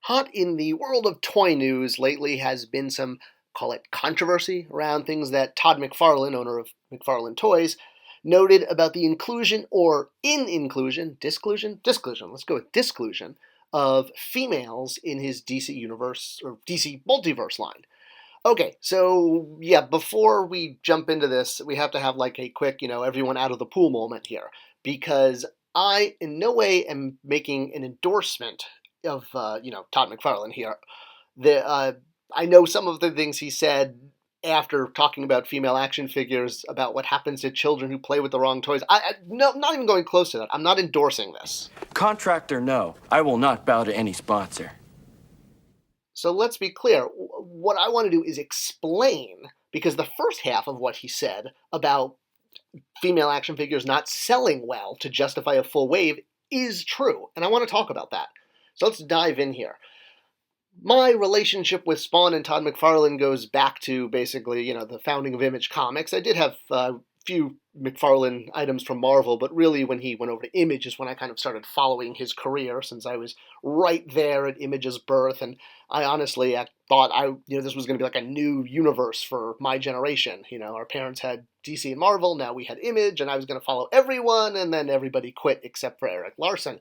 Hot in the world of toy news lately has been some, call it controversy, around things that Todd McFarlane, owner of McFarlane Toys, noted about the inclusion or disclusion, let's go with disclusion, of females in his DC Universe or DC Multiverse line. Okay, so yeah, before we jump into this, we have to have like a quick, everyone out of the pool moment here, because I in no way am making an endorsement of, Todd McFarlane here. The I know some of the things he said after talking about female action figures, about what happens to children who play with the wrong toys. No, not even going close to that. I'm not endorsing this. Contract or no, I will not bow to any sponsor. So let's be clear. What I want to do is explain, because the first half of what he said about female action figures not selling well to justify a full wave is true, and I want to talk about that. So let's dive in here. My relationship with Spawn and Todd McFarlane goes back to basically, the founding of Image Comics. I did have a few McFarlane items from Marvel, but really when he went over to Image is when I kind of started following his career, since I was right there at Image's birth, and I thought this was going to be like a new universe for my generation. Our parents had DC and Marvel, now we had Image, and I was going to follow everyone, and then everybody quit except for Eric Larson.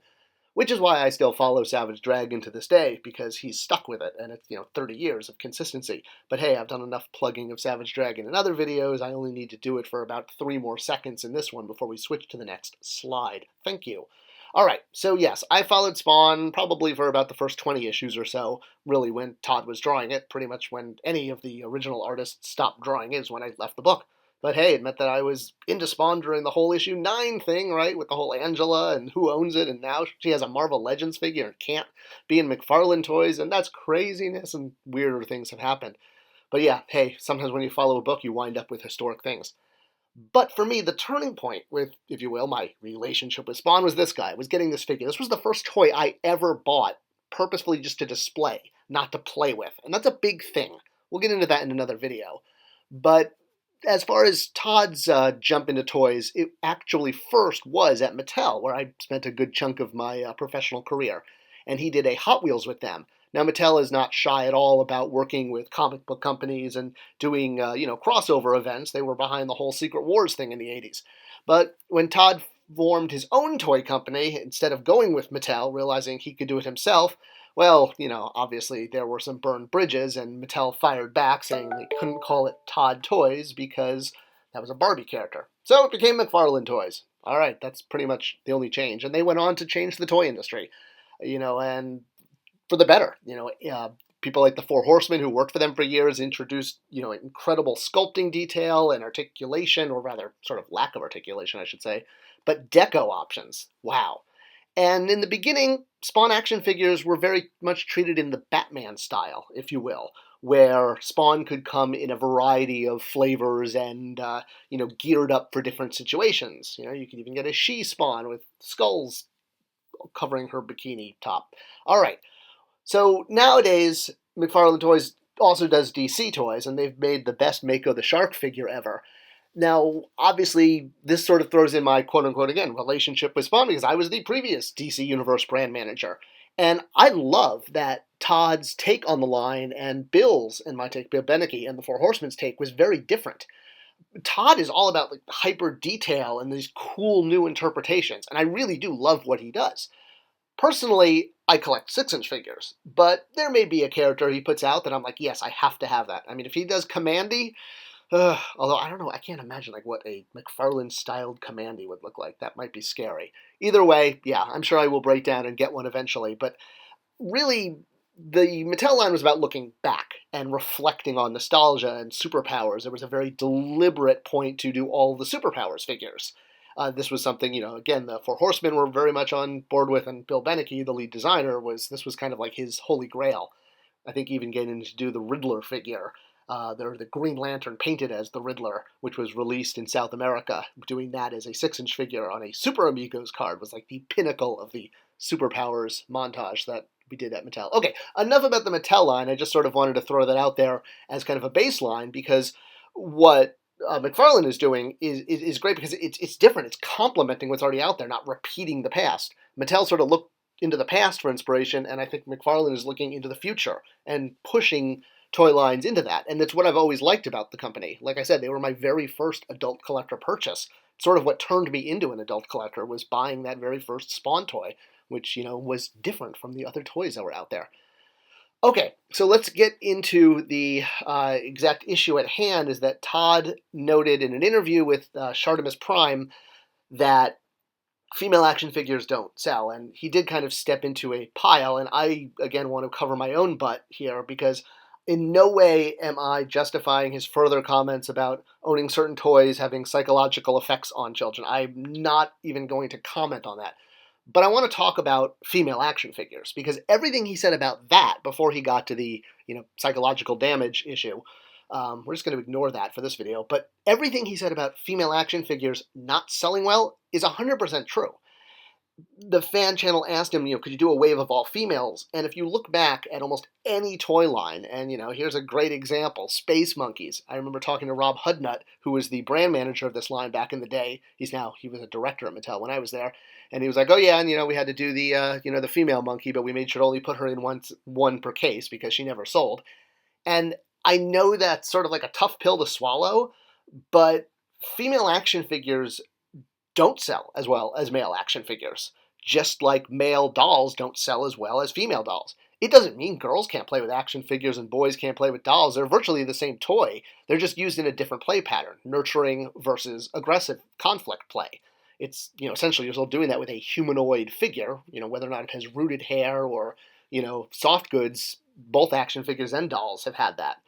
Which is why I still follow Savage Dragon to this day, because he's stuck with it, and it's 30 years of consistency. But hey, I've done enough plugging of Savage Dragon in other videos. I only need to do it for about 3 more seconds in this one before we switch to the next slide. Thank you. Alright, so yes, I followed Spawn probably for about the first 20 issues or so, really when Todd was drawing it. Pretty much when any of the original artists stopped drawing is when I left the book. But hey, it meant that I was into Spawn during the whole issue 9 thing, right? With the whole Angela and who owns it, and now she has a Marvel Legends figure and can't be in McFarlane Toys, and that's craziness, and weirder things have happened. But yeah, hey, sometimes when you follow a book, you wind up with historic things. But for me, the turning point with, if you will, my relationship with Spawn was this guy, was getting this figure. This was the first toy I ever bought purposefully just to display, not to play with. And that's a big thing. We'll get into that in another video. But as far as Todd's jump into toys, it actually first was at Mattel, where I spent a good chunk of my professional career. And he did a Hot Wheels with them. Now, Mattel is not shy at all about working with comic book companies and doing, crossover events. They were behind the whole Secret Wars thing in the 80s. But when Todd formed his own toy company, instead of going with Mattel, realizing he could do it himself, well, obviously there were some burned bridges, and Mattel fired back, saying they couldn't call it Todd Toys because that was a Barbie character. So it became McFarlane Toys. All right, that's pretty much the only change. And they went on to change the toy industry, and for the better. People like the Four Horsemen, who worked for them for years, introduced, incredible sculpting detail and articulation, or rather, sort of lack of articulation, I should say, but deco options. Wow. And in the beginning, Spawn action figures were very much treated in the Batman style, if you will, where Spawn could come in a variety of flavors and, geared up for different situations. You could even get a she-Spawn with skulls covering her bikini top. All right. So nowadays, McFarlane Toys also does DC toys, and they've made the best Mako the Shark figure ever. Now, obviously, this sort of throws in my quote-unquote, again, relationship with Spawn, because I was the previous DC Universe brand manager. And I love that Todd's take on the line and Bill's, and my take, Bill Beneke, and the Four Horsemen's take was very different. Todd is all about like hyper detail and these cool new interpretations, and I really do love what he does. Personally, I collect 6-inch figures, but there may be a character he puts out that I'm like, yes, I have to have that. I mean, if he does Commandy, although I don't know, I can't imagine like what a McFarlane-styled Commandy would look like. That might be scary. Either way, yeah, I'm sure I will break down and get one eventually, but really, the Mattel line was about looking back and reflecting on nostalgia and superpowers. There was a very deliberate point to do all the superpowers figures. This was something, again, the Four Horsemen were very much on board with, and Bill Beneke, the lead designer, this was kind of like his holy grail. I think even getting to do the Riddler figure. The Green Lantern painted as the Riddler, which was released in South America. Doing that as a 6-inch figure on a Super Amigos card was like the pinnacle of the superpowers montage that we did at Mattel. Okay, enough about the Mattel line. I just sort of wanted to throw that out there as kind of a baseline, because what McFarlane is doing is great, because it's different. It's complementing what's already out there, not repeating the past. Mattel sort of looked into the past for inspiration, and I think McFarlane is looking into the future and pushing toy lines into that. And that's what I've always liked about the company. Like I said, they were my very first adult collector purchase. Sort of what turned me into an adult collector was buying that very first Spawn toy, which, was different from the other toys that were out there. Okay, so let's get into the exact issue at hand. Is that Todd noted in an interview with Shartimus Prime that female action figures don't sell, and he did kind of step into a pile, and I, again, want to cover my own butt here, because in no way am I justifying his further comments about owning certain toys having psychological effects on children. I'm not even going to comment on that. But I want to talk about female action figures, because everything he said about that before he got to the psychological damage issue, we're just going to ignore that for this video, but everything he said about female action figures not selling well is 100% true. The fan channel asked him, could you do a wave of all females? And if you look back at almost any toy line, and here's a great example, Space Monkeys. I remember talking to Rob Hudnut, who was the brand manager of this line back in the day. He was a director at Mattel when I was there. And he was like, oh yeah, and we had to do the female monkey, but we made sure to only put her in one per case because she never sold. And I know that's sort of like a tough pill to swallow, but female action figures don't sell as well as male action figures, just like male dolls don't sell as well as female dolls. It doesn't mean girls can't play with action figures and boys can't play with dolls. They're virtually the same toy. They're just used in a different play pattern, nurturing versus aggressive conflict play. It's, essentially you're still doing that with a humanoid figure, whether or not it has rooted hair or, soft goods. Both action figures and dolls have had that.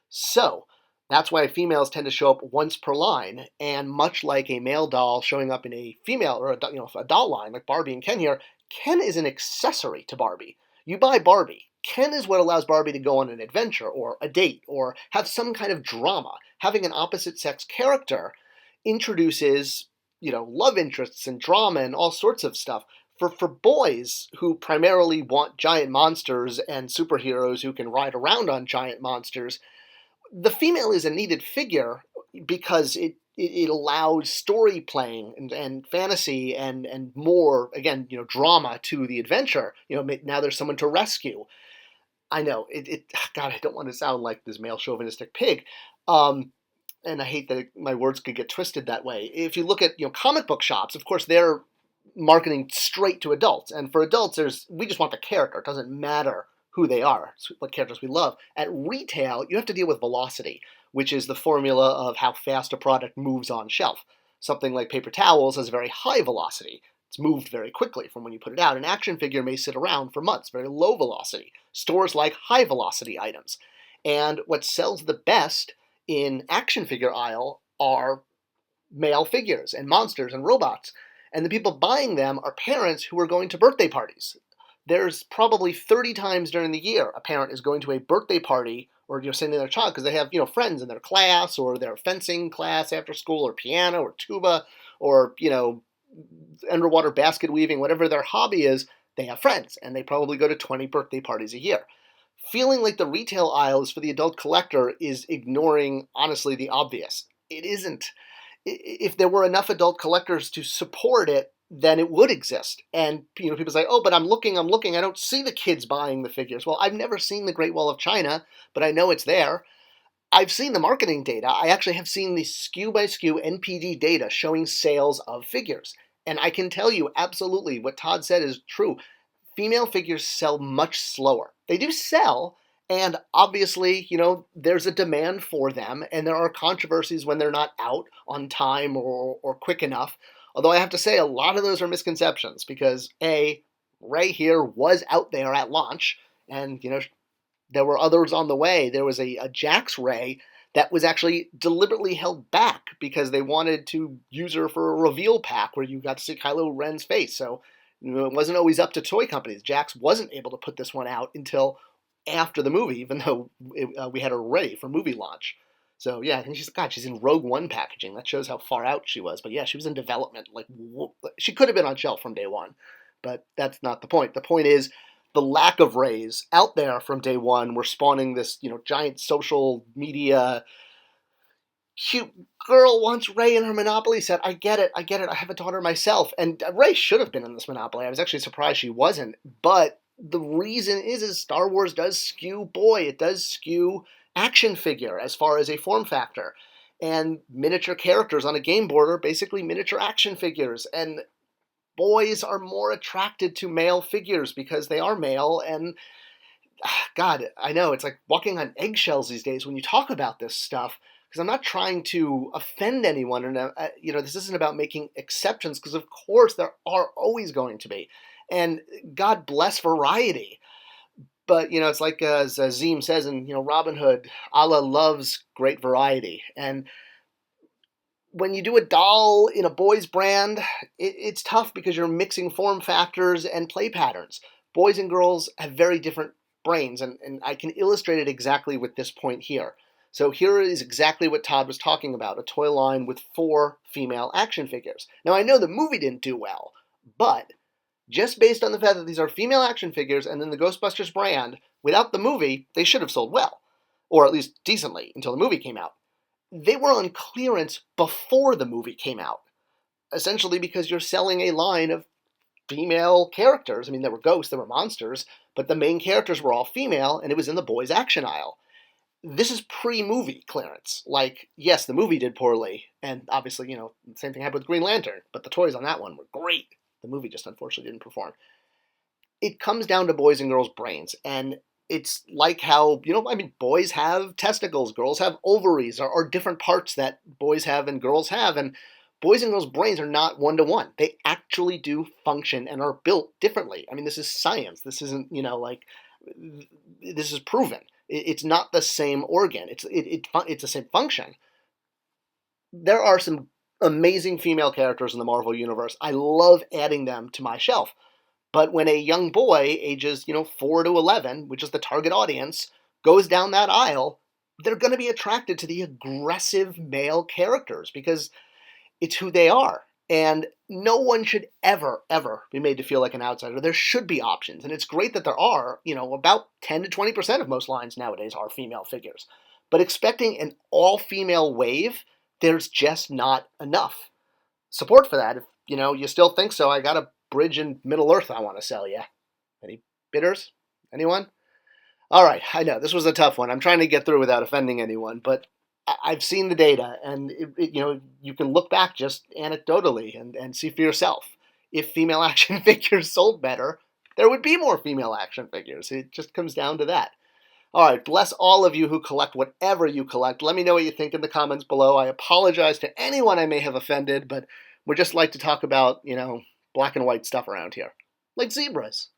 So that's why females tend to show up once per line, and much like a male doll showing up in a female or a doll line like Barbie and Ken here, Ken is an accessory to Barbie. You buy Barbie. Ken is what allows Barbie to go on an adventure or a date or have some kind of drama. Having an opposite sex character introduces, love interests and drama and all sorts of stuff. For boys who primarily want giant monsters and superheroes who can ride around on giant monsters, the female is a needed figure because it allows story playing and fantasy and more, again, drama to the adventure. Now there's someone to rescue. I know, God, I don't want to sound like this male chauvinistic pig. And I hate that my words could get twisted that way. If you look at, comic book shops, of course, they're marketing straight to adults. And for adults, we just want the character. It doesn't matter who they are, what characters we love. At retail, you have to deal with velocity, which is the formula of how fast a product moves on shelf. Something like paper towels has very high velocity. It's moved very quickly from when you put it out. An action figure may sit around for months, very low velocity. Stores like high velocity items. And what sells the best in action figure aisle are male figures and monsters and robots. And the people buying them are parents who are going to birthday parties. There's probably 30 times during the year a parent is going to a birthday party or sending their child because they have friends in their class or their fencing class after school or piano or tuba or underwater basket weaving, whatever their hobby is. They have friends and they probably go to 20 birthday parties a year. Feeling like the retail aisle is for the adult collector is ignoring, honestly, the obvious. It isn't. If there were enough adult collectors to support it, then it would exist. And people say, oh, but I'm looking, I don't see the kids buying the figures. Well, I've never seen the Great Wall of China, but I know it's there. I've seen the marketing data. I actually have seen the SKU by SKU NPD data showing sales of figures. And I can tell you absolutely what Todd said is true. Female figures sell much slower. They do sell, and obviously, there's a demand for them, and there are controversies when they're not out on time or quick enough. Although I have to say a lot of those are misconceptions because Ray here was out there at launch and, there were others on the way. There was a Jax Ray that was actually deliberately held back because they wanted to use her for a reveal pack where you got to see Kylo Ren's face. So it wasn't always up to toy companies. Jax wasn't able to put this one out until after the movie, even though we had her ready for movie launch. So yeah, and she's in Rogue One packaging. That shows how far out she was. But yeah, she was in development. She could have been on shelf from day one, but that's not the point. The point is the lack of Rays out there from day one were spawning this, giant social media cute girl wants Ray in her Monopoly set. I get it. I have a daughter myself. And Ray should have been in this Monopoly. I was actually surprised she wasn't. But the reason is Star Wars does skew boy. It does skew action figure as far as a form factor. And miniature characters on a game board are basically miniature action figures. And boys are more attracted to male figures because they are male. And God, I know it's like walking on eggshells these days when you talk about this stuff, because I'm not trying to offend anyone, and this isn't about making exceptions, because of course there are always going to be, and God bless variety. But it's like as Azim says in Robin Hood, Allah loves great variety, and when you do a doll in a boys brand, it's tough because you're mixing form factors and play patterns. Boys and girls have very different brains, and I can illustrate it exactly with this point here. So here is exactly what Todd was talking about, a toy line with 4 female action figures. Now I know the movie didn't do well, but just based on the fact that these are female action figures and in the Ghostbusters brand, without the movie, they should have sold well, or at least decently, until the movie came out. They were on clearance before the movie came out, essentially because you're selling a line of female characters. I mean, there were ghosts, there were monsters, but the main characters were all female, and it was in the boys' action aisle. This is pre-movie clearance. Like, yes, the movie did poorly, and obviously, the same thing happened with Green Lantern, but the toys on that one were great. The movie just unfortunately didn't perform. It comes down to boys and girls' brains, and it's like how, boys have testicles, girls have ovaries, or different parts that boys have and girls have, and boys and girls' brains are not one-to-one. They actually do function and are built differently. I mean, this is science. This isn't, this is proven. It's not the same organ. It's the same function. There are some amazing female characters in the Marvel Universe. I love adding them to my shelf. But when a young boy, ages 4 to 11, which is the target audience, goes down that aisle, they're going to be attracted to the aggressive male characters because it's who they are. And no one should ever, ever be made to feel like an outsider. There should be options. And it's great that there are, about 10 to 20% of most lines nowadays are female figures. But expecting an all-female wave, there's just not enough support for that. If, you still think so, I got a Bridge in Middle Earth I want to sell you. Any bidders? Anyone? All right, I know, this was a tough one. I'm trying to get through without offending anyone, but I've seen the data, and you can look back just anecdotally and see for yourself. If female action figures sold better, there would be more female action figures. It just comes down to that. All right, bless all of you who collect whatever you collect. Let me know what you think in the comments below. I apologize to anyone I may have offended, but we just like to talk about, black and white stuff around here. Like zebras.